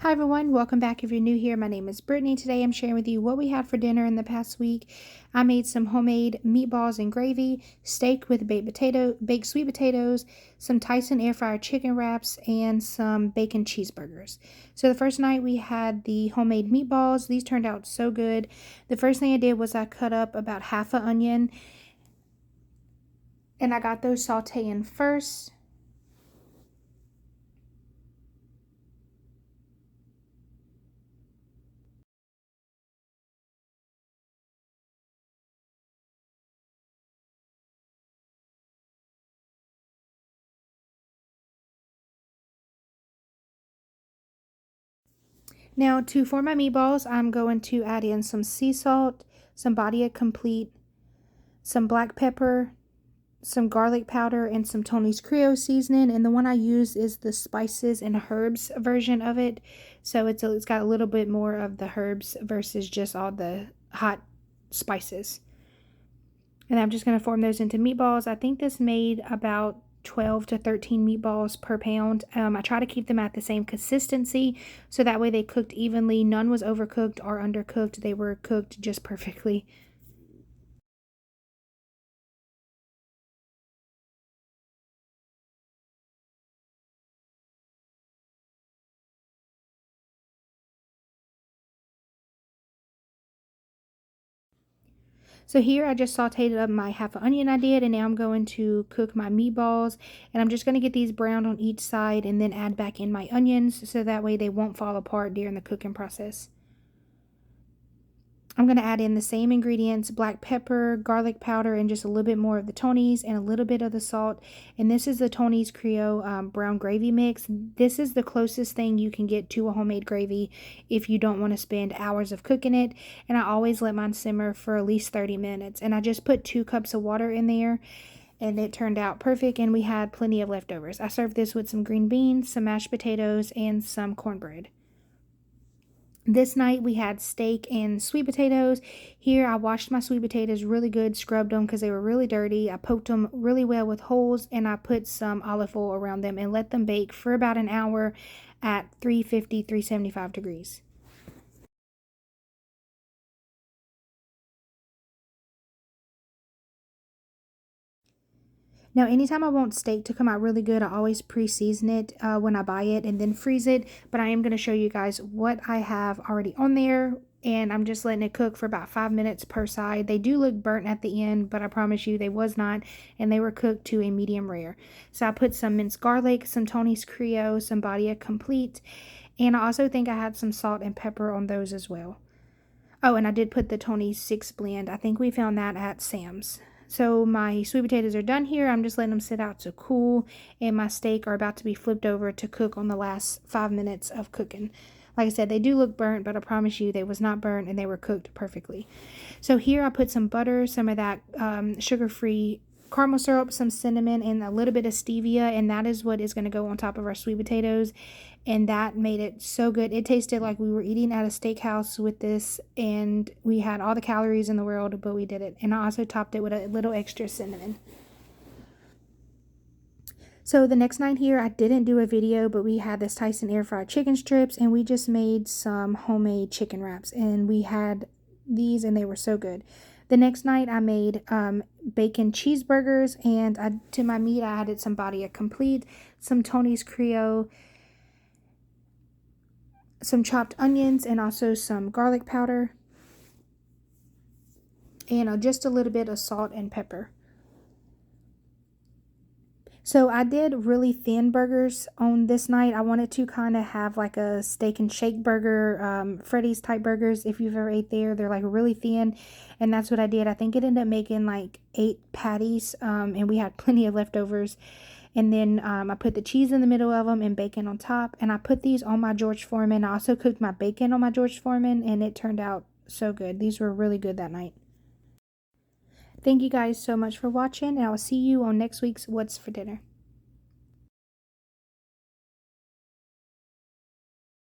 Hi everyone, welcome back. If you're new here, my name is Brittany. Today I'm sharing with you what we had for dinner in the past week. I made some homemade meatballs and gravy, steak with baked sweet potatoes, some Tyson air fryer chicken wraps, and some bacon cheeseburgers. So the first night we had the homemade meatballs. These turned out so good. The first thing I did was I cut up about half an onion and I got those sauteing first. Now for my meatballs, I'm going to add in some sea salt, some Badia Complete, some black pepper, some garlic powder, and some Tony's Creole seasoning. And the one I use is the spices and herbs version of it. So it's got a little bit more of the herbs versus just all the hot spices. And I'm just going to form those into meatballs. I think this made about 12 to 13 meatballs per pound. I try to keep them at the same consistency so that way they cooked evenly. None was overcooked or undercooked. They were cooked just perfectly. So here I just sauteed up my half an onion I did, and now I'm going to cook my meatballs, and I'm just going to get these browned on each side and then add back in my onions so that way they won't fall apart during the cooking process. I'm going to add in the same ingredients, black pepper, garlic powder, and just a little bit more of the Tony's and a little bit of the salt. And this is the Tony's Creole brown gravy mix. This is the closest thing you can get to a homemade gravy if you don't want to spend hours of cooking it. And I always let mine simmer for at least 30 minutes. And I just put 2 cups of water in there, and it turned out perfect, and we had plenty of leftovers. I served this with some green beans, some mashed potatoes, and some cornbread. This night we had steak and sweet potatoes. Here I washed my sweet potatoes really good, scrubbed them because they were really dirty. I poked them really well with holes, and I put some olive oil around them and let them bake for about an hour at 350, 375 degrees. Now, anytime I want steak to come out really good, I always pre-season it when I buy it and then freeze it. But I am going to show you guys what I have already on there. And I'm just letting it cook for about 5 minutes per side. They do look burnt at the end, but I promise you they was not. And they were cooked to a medium rare. So I put some minced garlic, some Tony's Creole, some Badia Complete. And I also think I had some salt and pepper on those as well. Oh, and I did put the Tony's 6 blend. I think we found that at Sam's. So my sweet potatoes are done here. I'm just letting them sit out to cool, and my steak are about to be flipped over to cook on the last 5 minutes of cooking. Like I said, they do look burnt, but I promise you they was not burnt and they were cooked perfectly. So here I put some butter, some of that sugar-free caramel syrup, some cinnamon, and a little bit of stevia, and that is what is going to go on top of our sweet potatoes. And that made it so good. It tasted like we were eating at a steakhouse with this, and we had all the calories in the world, but we did it. And I also topped it with a little extra cinnamon. So the next night here, I didn't do a video, but we had this Tyson air fried chicken strips, and we just made some homemade chicken wraps, and we had these, and they were so good. The next night, I made bacon cheeseburgers, and to my meat, I added some Badia Complete, some Tony's Creole, some chopped onions, and also some garlic powder, and just a little bit of salt and pepper. So I did really thin burgers on this night. I wanted to kind of have like a steak and shake burger, Freddy's type burgers. If you've ever ate there, they're like really thin, and that's what I did. I think it ended up making like 8 patties, and we had plenty of leftovers. And then I put the cheese in the middle of them and bacon on top, and I put these on my George Foreman. I also cooked my bacon on my George Foreman, and it turned out so good. These were really good that night. Thank you guys so much for watching, and I will see you on next week's What's for Dinner.